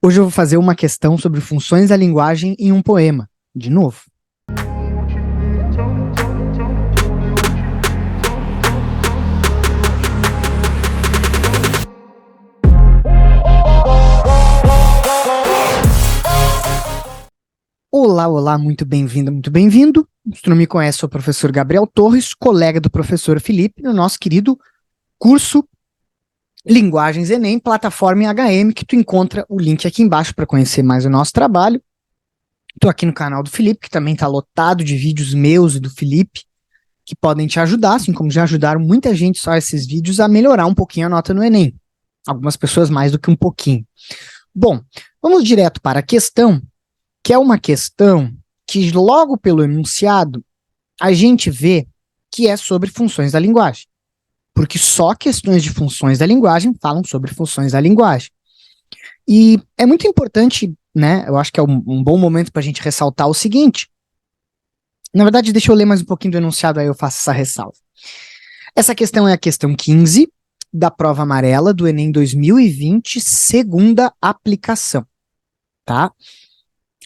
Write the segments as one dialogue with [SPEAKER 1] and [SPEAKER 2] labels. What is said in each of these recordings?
[SPEAKER 1] Hoje eu vou fazer uma questão sobre funções da linguagem em um poema, de novo. Olá, olá, muito bem-vinda, muito bem-vindo. Se tu não me conhece, sou o professor Gabriel Torres, colega do professor Felipe, no nosso querido curso Linguagens Enem, plataforma em HM, que tu encontra o link aqui embaixo para conhecer mais o nosso trabalho. Estou aqui no canal do Felipe, que também está lotado de vídeos meus e do Felipe, que podem te ajudar, assim como já ajudaram muita gente só esses vídeos a melhorar um pouquinho a nota no Enem. Algumas pessoas mais do que um pouquinho. Bom, vamos direto para a questão, que é uma questão que logo pelo enunciado a gente vê que é sobre funções da linguagem. Porque só questões de funções da linguagem falam sobre funções da linguagem. E é muito importante, né, eu acho que é um bom momento para a gente ressaltar o seguinte. Na verdade, deixa eu ler mais um pouquinho do enunciado, aí eu faço essa ressalva. Essa questão é a questão 15 da prova amarela do Enem 2020, segunda aplicação, tá?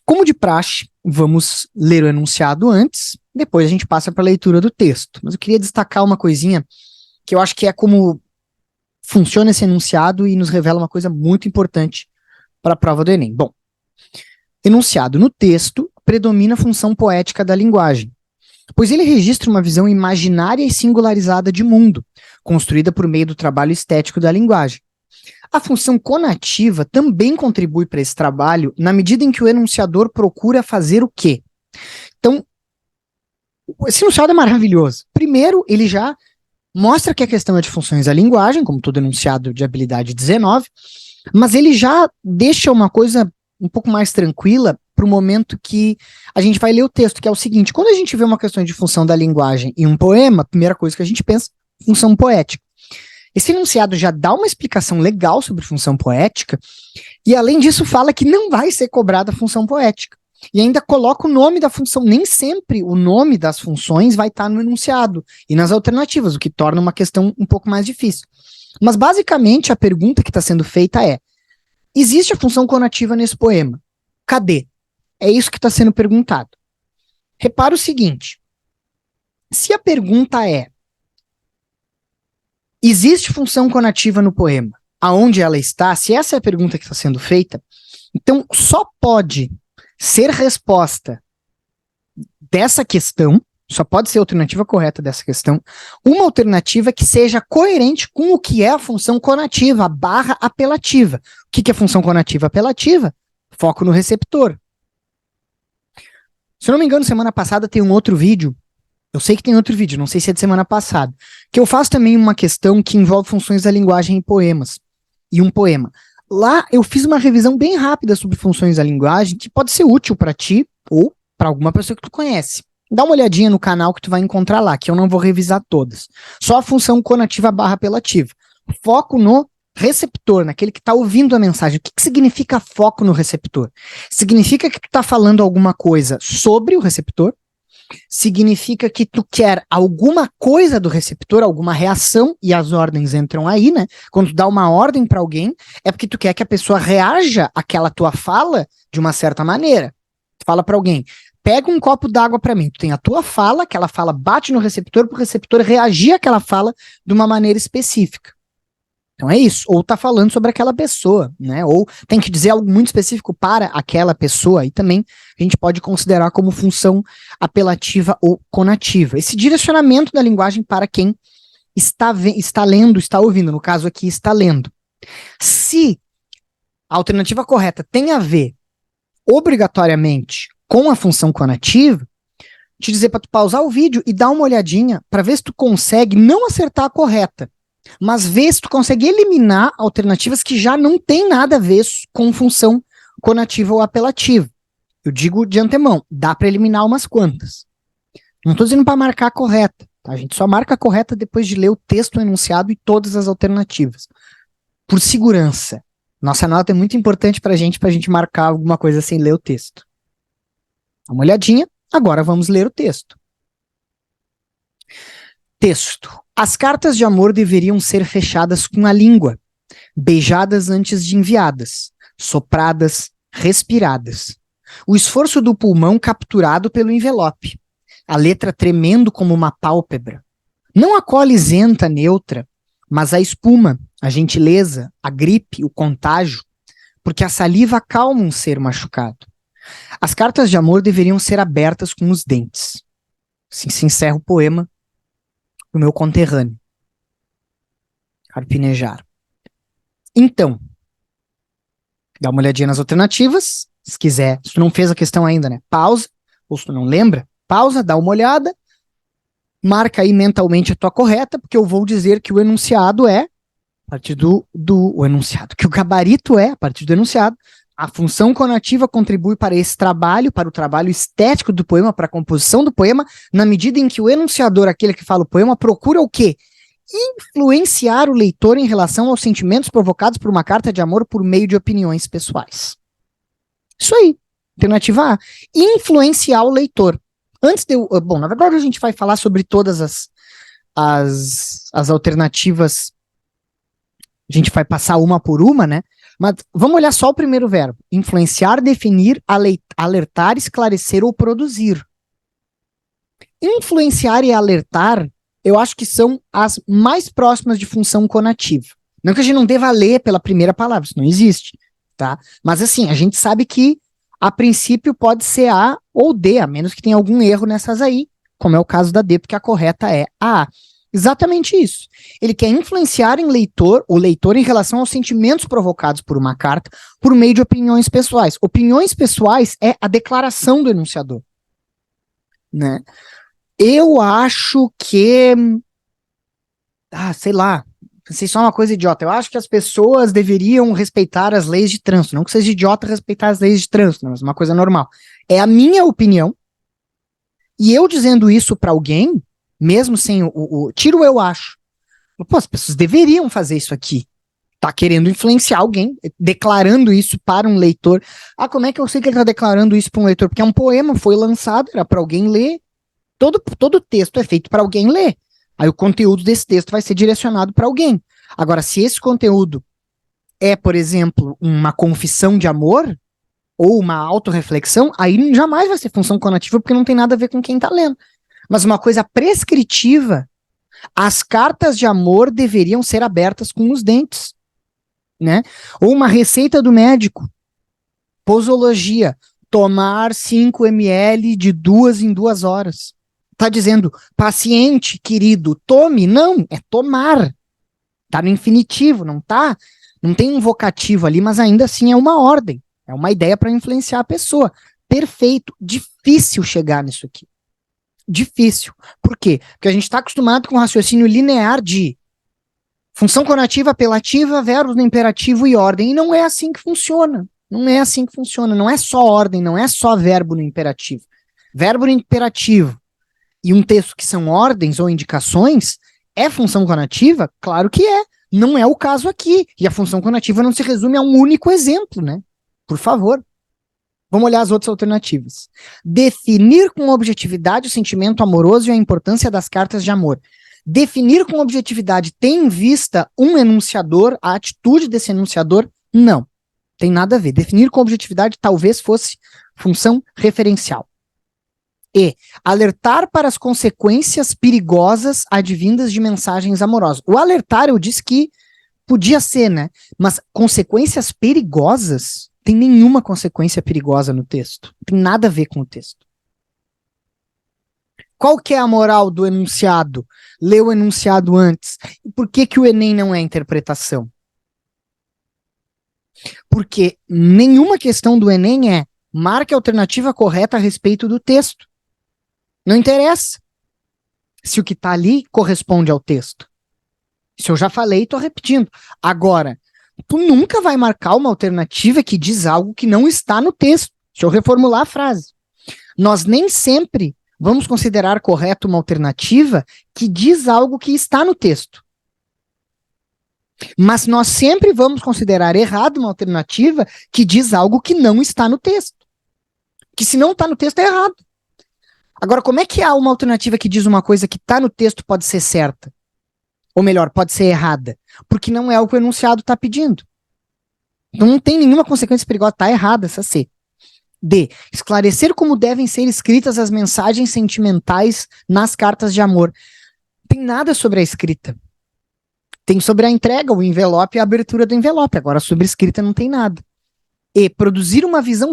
[SPEAKER 1] Como de praxe, vamos ler o enunciado antes, depois a gente passa para a leitura do texto. Mas eu queria destacar uma coisinha que eu acho que é como funciona esse enunciado e nos revela uma coisa muito importante para a prova do Enem. Bom, enunciado no texto predomina a função poética da linguagem, pois ele registra uma visão imaginária e singularizada de mundo, construída por meio do trabalho estético da linguagem. A função conativa também contribui para esse trabalho na medida em que o enunciador procura fazer o quê? Então, esse enunciado é maravilhoso. Primeiro, ele já mostra que a questão é de funções da linguagem, como todo enunciado de habilidade 19, mas ele já deixa uma coisa um pouco mais tranquila para o momento que a gente vai ler o texto, que é o seguinte: quando a gente vê uma questão de função da linguagem em um poema, a primeira coisa que a gente pensa, função poética. Esse enunciado já dá uma explicação legal sobre função poética, e além disso fala que não vai ser cobrada a função poética. E ainda coloca o nome da função. Nem sempre o nome das funções vai estar no enunciado e nas alternativas, o que torna uma questão um pouco mais difícil. Mas basicamente a pergunta que está sendo feita é: existe a função conativa nesse poema? Cadê? É isso que está sendo perguntado. Repara o seguinte: se a pergunta é: existe função conativa no poema? Aonde ela está? Se essa é a pergunta que está sendo feita, então só pode ser resposta dessa questão, só pode ser a alternativa correta dessa questão, uma alternativa que seja coerente com o que é a função conativa, a barra apelativa. O que é a função conativa apelativa? Foco no receptor. Se eu não me engano, semana passada tem um outro vídeo, eu sei que tem outro vídeo, não sei se é de semana passada, que eu faço também uma questão que envolve funções da linguagem em poemas, e um poema. Lá eu fiz uma revisão bem rápida sobre funções da linguagem, que pode ser útil para ti ou para alguma pessoa que tu conhece. Dá uma olhadinha no canal que tu vai encontrar lá, que eu não vou revisar todas. Só a função conativa barra apelativa. Foco no receptor, naquele que está ouvindo a mensagem. O que significa foco no receptor? Significa que tu está falando alguma coisa sobre o receptor, significa que tu quer alguma coisa do receptor, alguma reação, e as ordens entram aí, né? Quando tu dá uma ordem para alguém, é porque tu quer que a pessoa reaja àquela tua fala de uma certa maneira. Tu fala para alguém: pega um copo d'água para mim. Tu tem a tua fala, aquela fala bate no receptor, para o receptor reagir àquela fala de uma maneira específica. Então é isso, ou tá falando sobre aquela pessoa, né? Ou tem que dizer algo muito específico para aquela pessoa, e também a gente pode considerar como função apelativa ou conativa. Esse direcionamento da linguagem para quem está lendo, está ouvindo, no caso aqui está lendo. Se a alternativa correta tem a ver obrigatoriamente com a função conativa, te dizer para tu pausar o vídeo e dar uma olhadinha para ver se tu consegue não acertar a correta, mas vê se tu consegue eliminar alternativas que já não tem nada a ver com função conativa ou apelativa. Eu digo de antemão, dá para eliminar umas quantas. Não estou dizendo para marcar a correta, tá? A gente só marca a correta depois de ler o texto enunciado e todas as alternativas. Por segurança. Nossa nota é muito importante para a gente marcar alguma coisa sem ler o texto. Dá uma olhadinha, agora vamos ler o texto. Texto. As cartas de amor deveriam ser fechadas com a língua, beijadas antes de enviadas, sopradas, respiradas. O esforço do pulmão capturado pelo envelope. A letra tremendo como uma pálpebra. Não a cola isenta, neutra, mas a espuma, a gentileza, a gripe, o contágio, porque a saliva acalma um ser machucado. As cartas de amor deveriam ser abertas com os dentes. Assim se encerra o poema do meu conterrâneo, Carpinejar. Então, dá uma olhadinha nas alternativas, se quiser. Se tu não fez a questão ainda, né? Pausa, ou se tu não lembra, pausa, dá uma olhada, marca aí mentalmente a tua correta, porque eu vou dizer que o enunciado é, a partir o enunciado, que o gabarito é, a partir do enunciado, a função conativa contribui para esse trabalho, para o trabalho estético do poema, para a composição do poema, na medida em que o enunciador, aquele que fala o poema, procura o quê? Influenciar o leitor em relação aos sentimentos provocados por uma carta de amor por meio de opiniões pessoais. Isso aí. Alternativa A. Influenciar o leitor. Antes de eu... Bom, na verdade a gente vai falar sobre todas as alternativas. A gente vai passar uma por uma, né? Mas vamos olhar só o primeiro verbo. Influenciar, definir, alertar, esclarecer ou produzir. Influenciar e alertar, eu acho que são as mais próximas de função conativa. Não que a gente não deva ler pela primeira palavra, isso não existe, tá? Mas assim, a gente sabe que a princípio pode ser A ou D, a menos que tenha algum erro nessas aí, como é o caso da D, porque a correta é a A. Exatamente isso. Ele quer influenciar o leitor em relação aos sentimentos provocados por uma carta por meio de opiniões pessoais. Opiniões pessoais é a declaração do enunciador, né? Eu acho que... sei lá, pensei só uma coisa idiota. Eu acho que as pessoas deveriam respeitar as leis de trânsito. Não que seja idiota respeitar as leis de trânsito, mas uma coisa normal. É a minha opinião, e eu dizendo isso pra alguém, mesmo sem tiro eu acho. Pô, as pessoas deveriam fazer isso aqui. Tá querendo influenciar alguém, declarando isso para um leitor. Como é que eu sei que ele tá declarando isso para um leitor? Porque é um poema, foi lançado, era para alguém ler. Todo texto é feito para alguém ler. Aí o conteúdo desse texto vai ser direcionado para alguém. Agora, se esse conteúdo é, por exemplo, uma confissão de amor ou uma autorreflexão, aí jamais vai ser função conativa, porque não tem nada a ver com quem tá lendo. Mas uma coisa prescritiva, as cartas de amor deveriam ser abertas com os dentes, né? Ou uma receita do médico, posologia, tomar 5 ml de 2 em 2 horas. Tá dizendo, paciente, querido, tome? Não, é tomar. Tá no infinitivo, não tem um vocativo ali, mas ainda assim é uma ordem. É uma ideia para influenciar a pessoa. Perfeito. Difícil chegar nisso aqui. Difícil. Por quê? Porque a gente está acostumado com o raciocínio linear de função conativa, apelativa, verbos no imperativo e ordem. E não é assim que funciona. Não é assim que funciona. Não é só ordem, não é só verbo no imperativo. Verbo no imperativo e um texto que são ordens ou indicações é função conativa? Claro que é. Não é o caso aqui. E a função conativa não se resume a um único exemplo, né? Por favor. Vamos olhar as outras alternativas. Definir com objetividade o sentimento amoroso e a importância das cartas de amor. Definir com objetividade tem em vista um enunciador, a atitude desse enunciador? Não. Tem nada a ver. Definir com objetividade talvez fosse função referencial. E alertar para as consequências perigosas advindas de mensagens amorosas. O alertar, eu disse que podia ser, né? Mas consequências perigosas? Tem nenhuma consequência perigosa no texto. Não tem nada a ver com o texto. Qual que é a moral do enunciado? Lê o enunciado antes. E por que que o Enem não é interpretação? Porque nenhuma questão do Enem é marque a alternativa correta a respeito do texto. Não interessa se o que está ali corresponde ao texto. Se eu já falei, estou repetindo. Agora, tu nunca vai marcar uma alternativa que diz algo que não está no texto. Deixa eu reformular a frase. Nós nem sempre vamos considerar correto uma alternativa que diz algo que está no texto. Mas nós sempre vamos considerar errado uma alternativa que diz algo que não está no texto. Que se não está no texto é errado. Agora, como é que há uma alternativa que diz uma coisa que está no texto pode ser certa? Ou melhor, pode ser errada? Porque não é o que o enunciado está pedindo. Então não tem nenhuma consequência perigosa, tá errada essa C. D. Esclarecer como devem ser escritas as mensagens sentimentais nas cartas de amor. Não tem nada sobre a escrita. Tem sobre a entrega, o envelope e a abertura do envelope. Agora, sobre escrita não tem nada. E produzir uma visão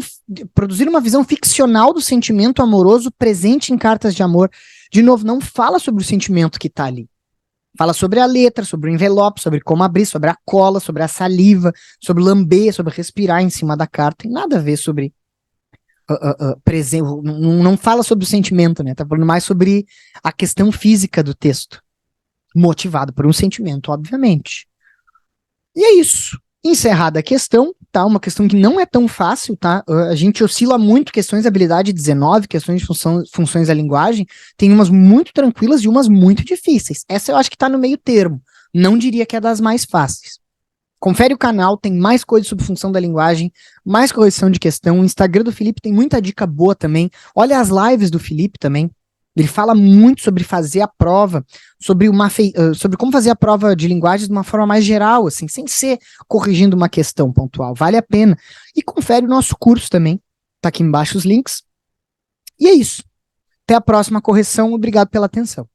[SPEAKER 1] ficcional do sentimento amoroso presente em cartas de amor. De novo, não fala sobre o sentimento que está ali. Fala sobre a letra, sobre o envelope, sobre como abrir, sobre a cola, sobre a saliva, sobre lamber, sobre respirar em cima da carta. Tem nada a ver sobre não fala sobre o sentimento, né? Tá falando mais sobre a questão física do texto, motivado por um sentimento, obviamente. E é isso. Encerrada a questão, tá? Uma questão que não é tão fácil, tá? A gente oscila muito questões de habilidade 19, questões de funções da linguagem, tem umas muito tranquilas e umas muito difíceis. Essa eu acho que tá no meio termo. Não diria que é das mais fáceis. Confere o canal, tem mais coisas sobre função da linguagem, mais correção de questão. O Instagram do Felipe tem muita dica boa também. Olha as lives do Felipe também. Ele fala muito sobre fazer a prova, sobre como fazer a prova de linguagem de uma forma mais geral, assim, sem ser corrigindo uma questão pontual. Vale a pena. E confere o nosso curso também. Tá aqui embaixo os links. E é isso. Até a próxima correção. Obrigado pela atenção.